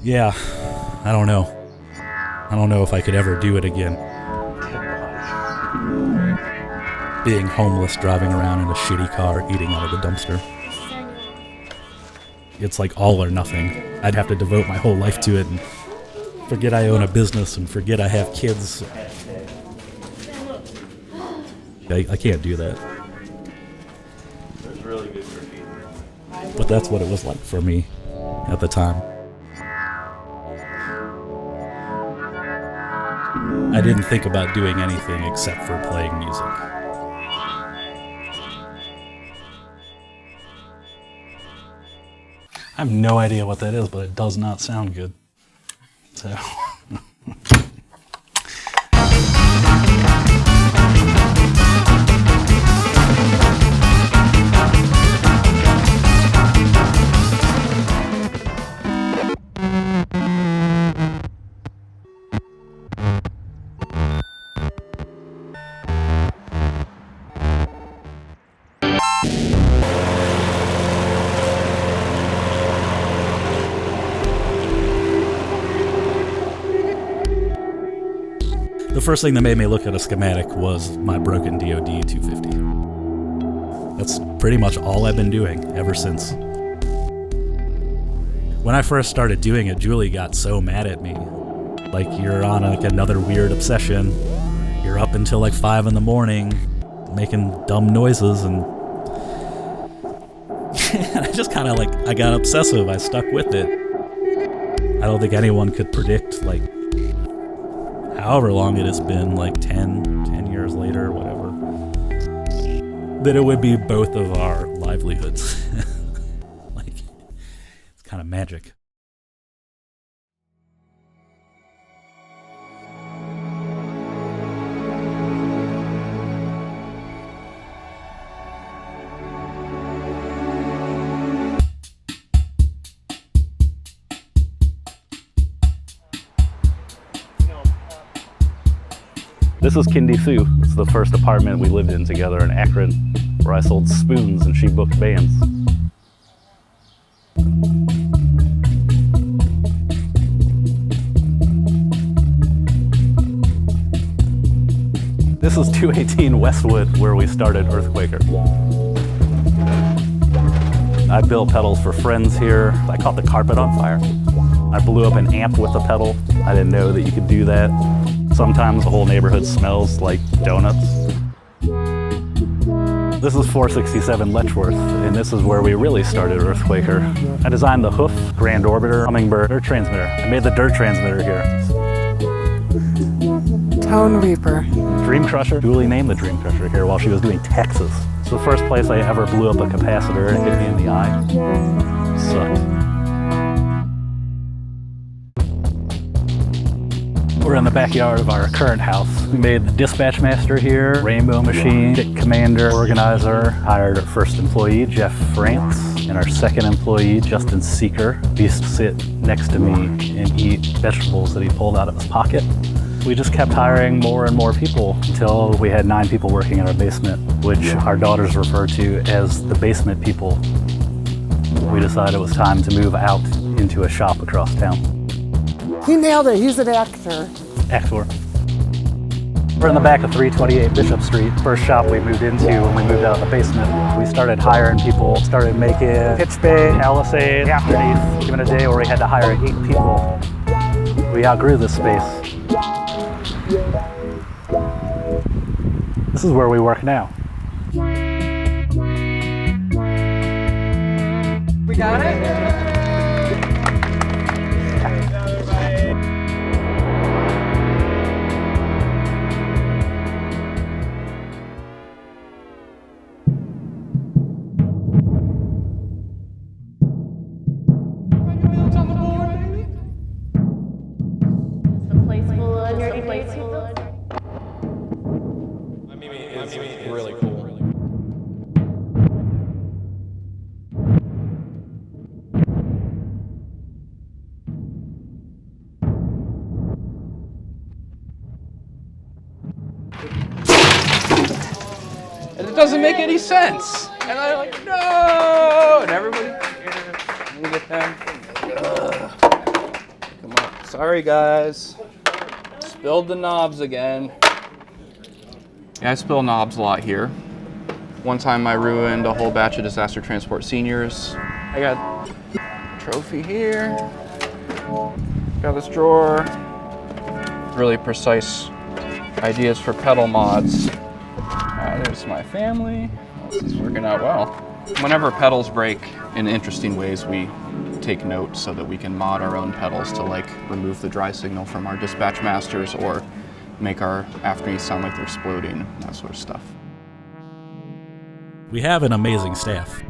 Yeah, I don't know. I don't know if I could ever do it again. Being homeless, driving around in a shitty car, eating out of the dumpster. It's like all or nothing. I'd have to devote my whole life to it and forget I own a business and forget I have kids. I can't do that. There's really good graffiti. But that's what it was like for me at the time. I didn't think about doing anything except for playing music. I have no idea what that is, but it does not sound good. So... The first thing that made me look at a schematic was my broken DoD 250. That's pretty much all I've been doing ever since. When I first started doing it, Julie got so mad at me. Like, you're on another weird obsession. You're up until like 5 in the morning making dumb noises, and I just kind of I got obsessive. I stuck with it. I don't think anyone could predict, however long it has been, 10 years later, whatever, that it would be both of our livelihoods. It's kind of magic. This is Kindy Sue. It's the first apartment we lived in together in Akron, where I sold spoons and she booked bands. This is 218 Westwood, where we started EarthQuaker. I built pedals for friends here. I caught the carpet on fire. I blew up an amp with a pedal. I didn't know that you could do that. Sometimes the whole neighborhood smells like donuts. This is 467 Letchworth, and this is where we really started EarthQuaker. I designed the hoof, Grand Orbiter, Hummingbird, dirt transmitter. I made the dirt transmitter here. Tone Reaper. Dream Crusher. Julie named the Dream Crusher here while she was doing Texas. It's the first place I ever blew up a capacitor and it hit me in the eye. Sucked. We're in the backyard of our current house. We made the dispatch master here, rainbow machine, kit commander, organizer, hired our first employee, Jeff France, and our second employee, Justin Seeker. He used to sit next to me and eat vegetables that he pulled out of his pocket. We just kept hiring more and more people until we had 9 people working in our basement, which our daughters refer to as the basement people. We decided it was time to move out into a shop across town. He nailed it. He's an actor. Actor. We're in the back of 328 Bishop Street. First shop we moved into when we moved out of the basement. We started hiring people, started making pitch bay, palisade, afterneath, even a day where we had to hire 8 people. We outgrew this space. This is where we work now. We got it? It's really cool. And it doesn't make any sense. And I'm like, no! And everybody Sorry guys. Spilled the knobs again. Yeah, I spill knobs a lot here. One time I ruined a whole batch of disaster transport seniors. I got a trophy here. Got this drawer. Really precise ideas for pedal mods. There's my family. This is working out well. Whenever pedals break in interesting ways, we take note so that we can mod our own pedals to like remove the dry signal from our dispatch masters or make our afterneath sound like they're exploding, that sort of stuff. We have an amazing staff.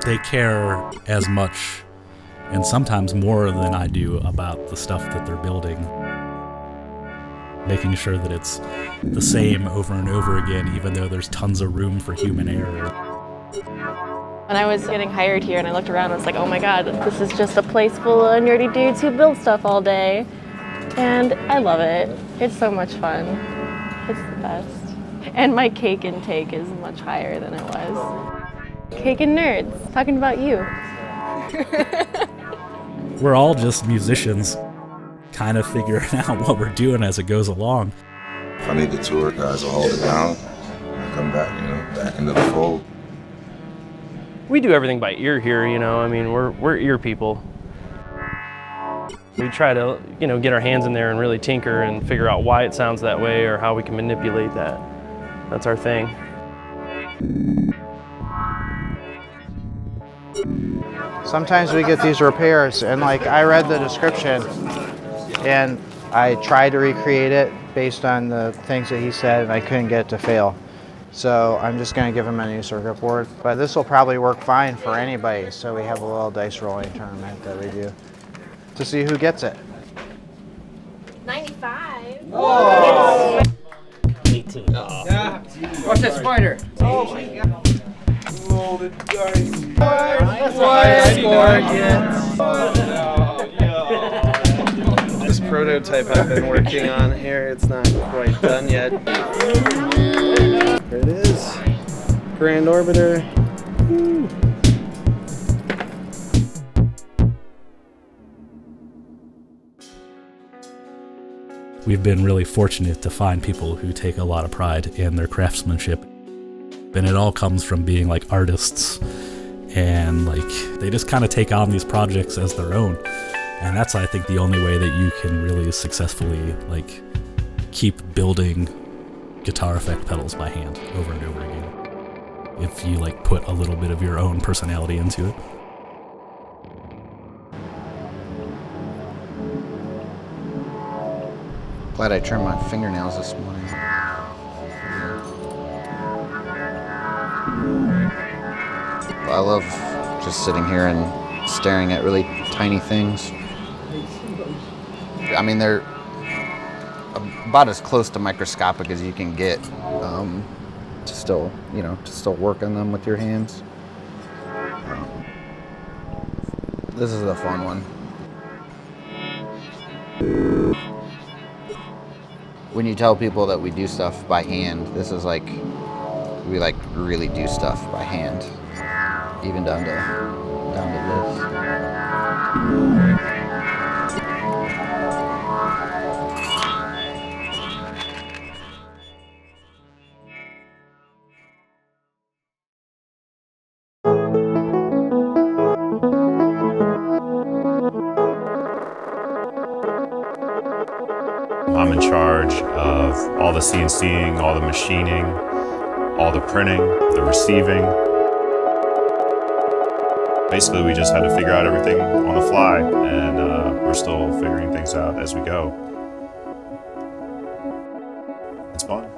They care as much and sometimes more than I do about the stuff that they're building. Making sure that it's the same over and over again, even though there's tons of room for human error. When I was getting hired here and I looked around, I was like, oh my god, this is just a place full of nerdy dudes who build stuff all day. And I love it. It's so much fun. It's the best. And my cake intake is much higher than it was. Cake and nerds, talking about you. We're all just musicians, kind of figuring out what we're doing as it goes along. If I need the tour guys will hold it down and come back, back into the fold. We do everything by ear here, I mean, we're ear people. We try to, get our hands in there and really tinker and figure out why it sounds that way or how we can manipulate that. That's our thing. Sometimes we get these repairs and I read the description and I tried to recreate it based on the things that he said and I couldn't get it to fail. So I'm just going to give him a new circuit board. But this will probably work fine for anybody. So we have a little dice rolling tournament that we do to see who gets it. 95. Whoa! 18. Yeah. Watch that spider. Oh my god. Loaded dice. That's why I scored. This prototype I've been working on here, it's not quite done yet. There it is. Grand Orbiter. Woo. We've been really fortunate to find people who take a lot of pride in their craftsmanship. And it all comes from being artists and they just kind of take on these projects as their own. And that's, I think, the only way that you can really successfully keep building guitar effect pedals by hand over and over again. If you put a little bit of your own personality into it. Glad I trimmed my fingernails this morning. I love just sitting here and staring at really tiny things. I mean, they're about as close to microscopic as you can get to still work on them with your hands. This is a fun one. When you tell people that we do stuff by hand, this is we really do stuff by hand, even down to this. I'm in charge of all the CNCing, all the machining, all the printing, the receiving. Basically, we just had to figure out everything on the fly, and we're still figuring things out as we go. It's fun.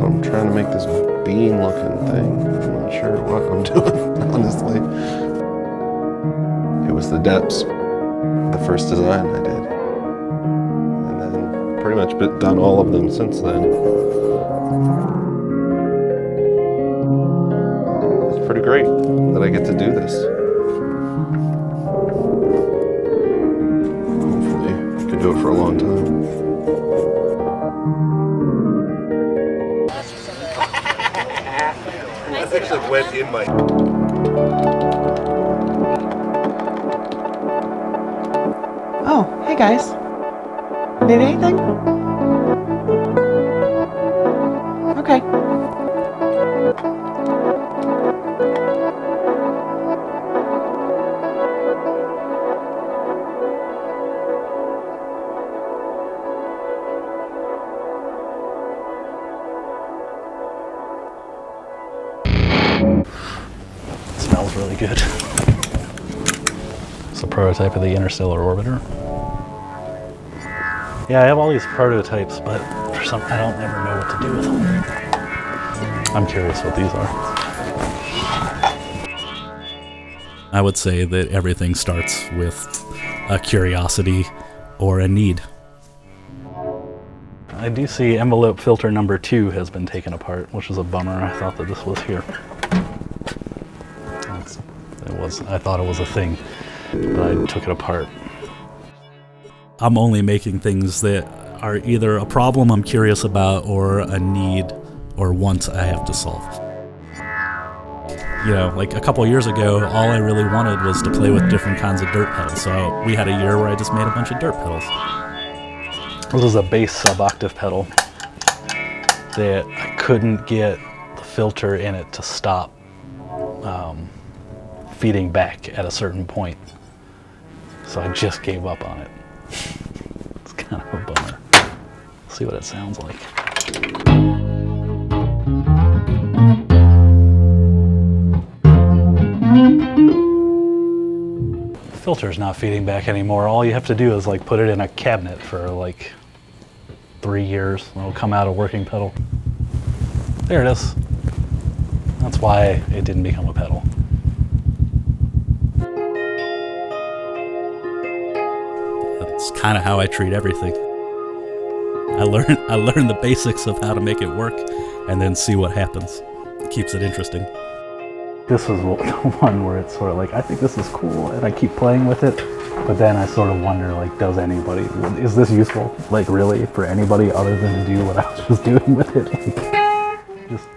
So I'm trying to make this bean-looking thing. I'm not sure what I'm doing, honestly. It was the depths, the first design I did. And then pretty much done all of them since then. It's pretty great that I get to do this. Hopefully I can do it for a long time. That actually went in my... Oh, hey guys. Need anything? Okay. Smells really good. It's a prototype of the interstellar orbiter. Yeah, I have all these prototypes, but for some I don't ever know what to do with them. I'm curious what these are. I would say that everything starts with a curiosity or a need. I do see envelope filter number 2 has been taken apart, which is a bummer. I thought that this was here. I thought it was a thing, but I took it apart. I'm only making things that are either a problem I'm curious about or a need or want I have to solve. You know, like a couple years ago, all I really wanted was to play with different kinds of dirt pedals. So we had a year where I just made a bunch of dirt pedals. This is a bass sub-octave pedal that I couldn't get the filter in it to stop feeding back at a certain point. So I just gave up on it. It's kind of a bummer. Let's see what it sounds like. The filter's not feeding back anymore. All you have to do is like put it in a cabinet for like 3 years and it'll come out a working pedal. There it is. That's why it didn't become a pedal. That's kind of how I treat everything. I learn the basics of how to make it work and then see what happens. It keeps it interesting. This is the one where it's sort of like, I think this is cool and I keep playing with it, but then I sort of wonder, like, does anybody, is this useful? Like, really, for anybody other than to do what I was just doing with it? Like, just...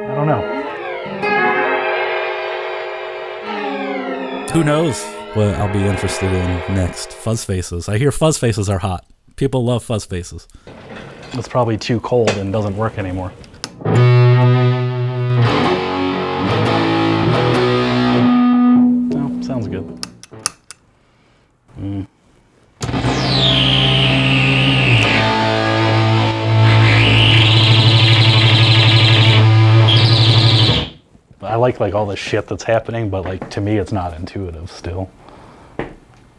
I don't know. Who knows what I'll be interested in next? Fuzz faces. I hear fuzz faces are hot. People love fuzz faces. It's probably too cold and doesn't work anymore. No, sounds good. I like all the shit that's happening, but like to me it's not intuitive still.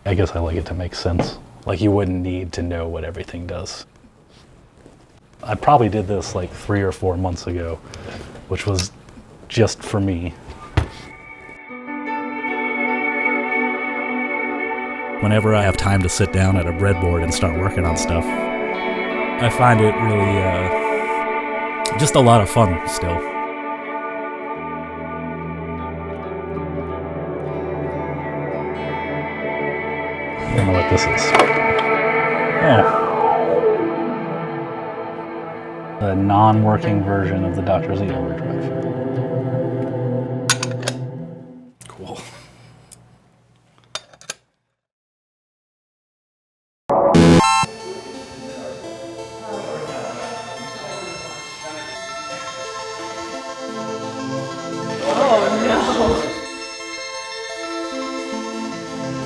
I guess I like it to make sense. Like you wouldn't need to know what everything does. I probably did this like 3 or 4 months ago, which was just for me. Whenever I have time to sit down at a breadboard and start working on stuff, I find it really just a lot of fun still. I don't know what this is. Oh. A non-working version of the Dr. Z overdrive. Cool.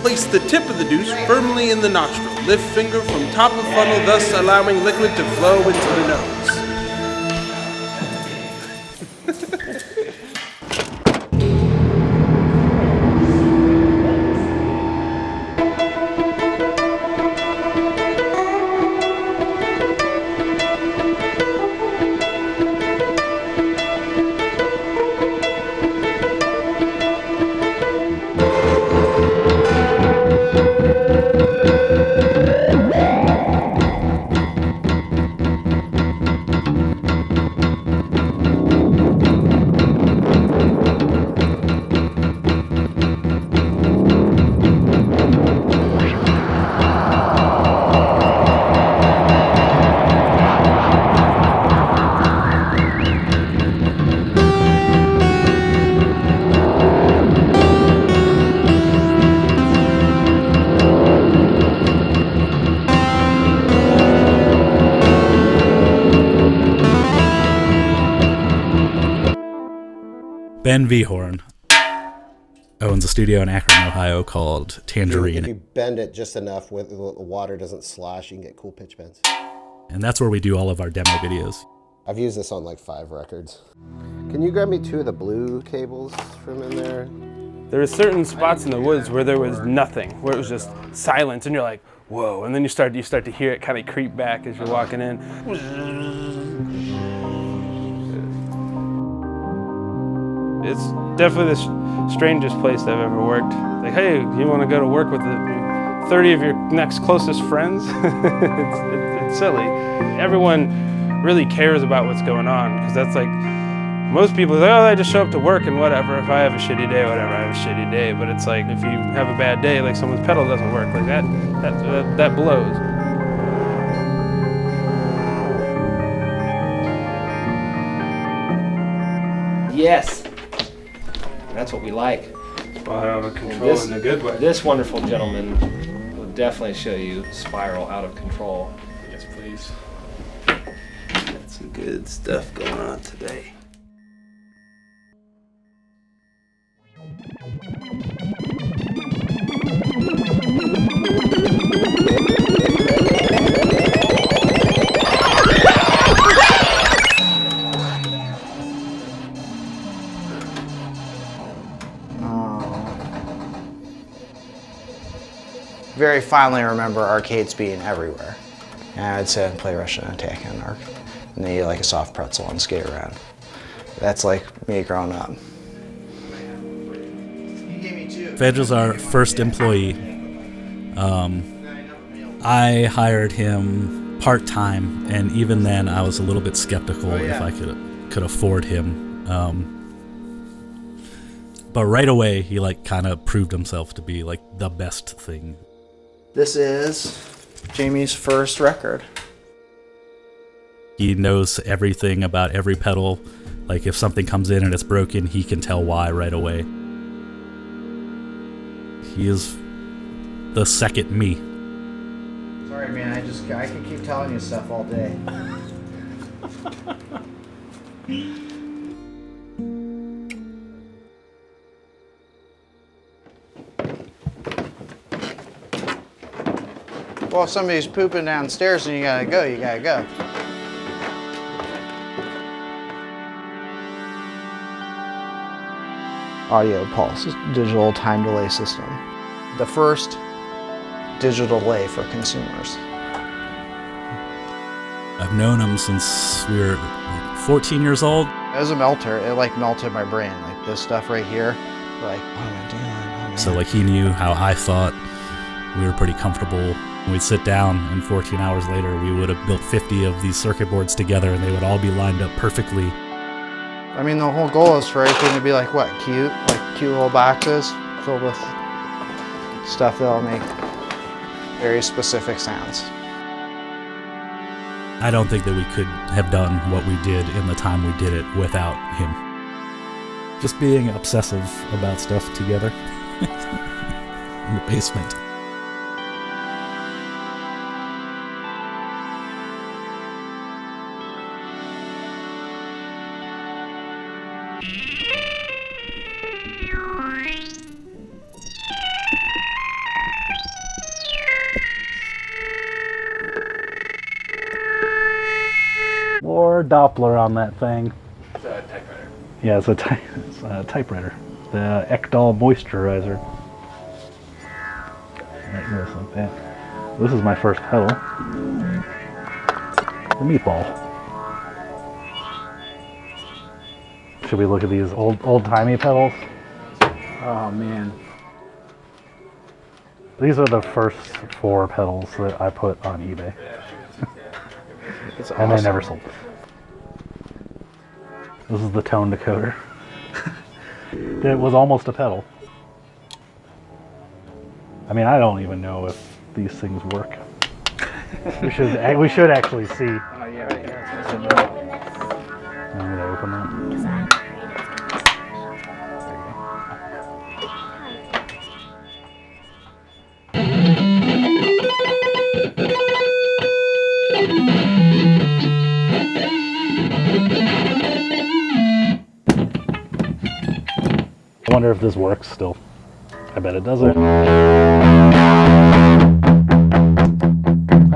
Place the tip of the deuce firmly in the nostril. Lift finger from top of funnel, thus allowing liquid to flow into the nose. Ben Vehorn owns a studio in Akron, Ohio called Tangerine. If you bend it just enough where the water doesn't slosh, you can get cool pitch bends. And that's where we do all of our demo videos. I've used this on like 5 records. Can you grab me 2 of the blue cables from in there? There were certain spots in the woods where there was nothing, where it was just silence, and you're like, whoa, and then you start to hear it kind of creep back as you're walking in. It's definitely the strangest place I've ever worked. Like, hey, you want to go to work with 30 of your next closest friends? it's silly. Everyone really cares about what's going on, because that's like, most people are like, oh, I just show up to work and whatever. If I have a shitty day, whatever, I have a shitty day. But it's like, if you have a bad day, like someone's pedal doesn't work, like that blows. Yes. That's what we like. Well, out of control in a good way. This wonderful gentleman will definitely show you spiral out of control. Yes, please. Got some good stuff going on today. Very fondly remember arcades being everywhere. And I'd sit and play Russian Attack on Arc. And then eat like a soft pretzel and skate around. That's like me growing up. Veg was our first employee. I hired him part-time, and even then I was a little bit skeptical if I could afford him. But right away he like kind of proved himself to be like the best thing. This is Jamie's first record. He knows everything about every pedal. Like if something comes in and it's broken, he can tell why right away. He is the second me. Sorry, man. I can keep telling you stuff all day. Well, if somebody's pooping downstairs and you gotta go, you gotta go. Audio Pulse, digital time delay system. The first digital delay for consumers. I've known him since we were 14 years old. It was a melter. It like melted my brain. Like this stuff right here. Like, what am I doing? Oh, man. So like he knew how I thought. We were pretty comfortable. We'd sit down and 14 hours later we would have built 50 of these circuit boards together and they would all be lined up perfectly. I mean, the whole goal is for everything to be like what? Cute? Like cute little boxes filled with stuff that'll make very specific sounds. I don't think that we could have done what we did in the time we did it without him. Just being obsessive about stuff together in the basement. More Doppler on that thing. It's a typewriter. Yeah, it's a typewriter. The Ekdal moisturizer. Right, goes like that. This is my first pedal. The meatball. Should we look at these old-timey pedals? Oh man. These are the first 4 pedals that I put on eBay. And they never sold. This is the tone decoder. It was almost a pedal. I mean, I don't even know if these things work. we should actually see. Oh yeah, right here. I'm gonna open that. wonder if this works still. I bet it doesn't. Oh,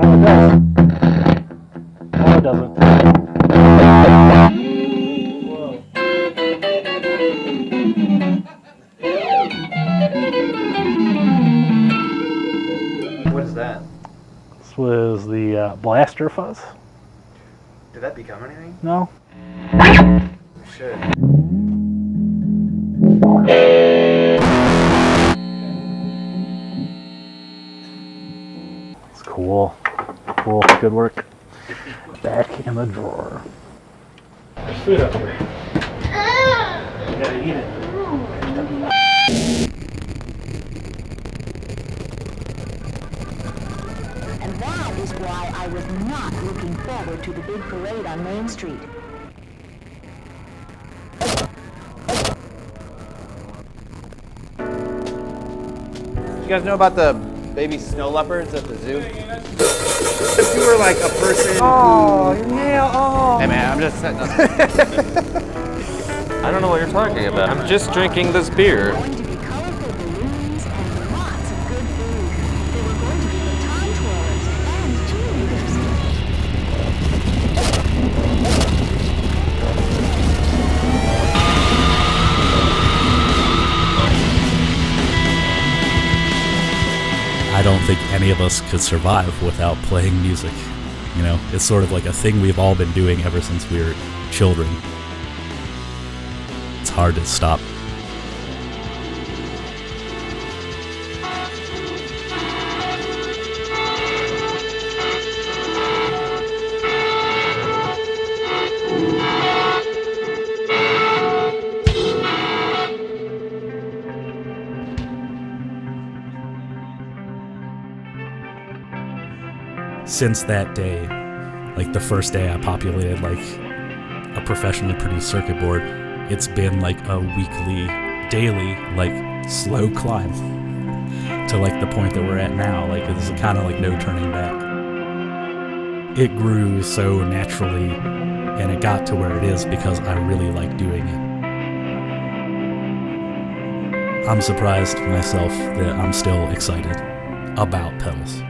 it does. No, it doesn't. What is that? This was the blaster fuzz. Did that become anything? No. It should. It's cool. Cool. Good work. Back in the drawer. There's food up here. You gotta eat it. And that is why I was not looking forward to the big parade on Main Street. You guys know about the baby snow leopards at the zoo? If you were like a person Oh, your nail. Oh. Hey man, I'm just setting up. I don't know what you're talking about. I'm just drinking this beer. I don't think any of us could survive without playing music. You know, it's sort of like a thing we've all been doing ever since we were children. It's hard to stop. Since that day, like the first day I populated like a professionally produced circuit board, it's been like a weekly, daily, like slow climb to like the point that we're at now. Like it's kind of like no turning back. It grew so naturally and it got to where it is because I really like doing it. I'm surprised myself that I'm still excited about pedals.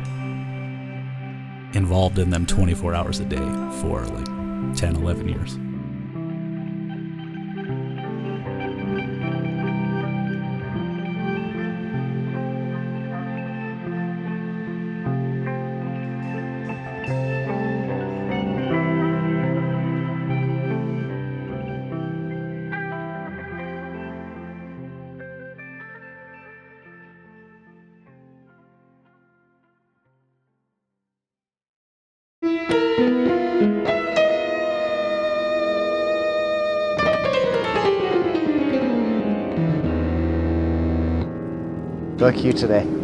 Involved in them 24 hours a day for like 10, 11 years. Feel cute today.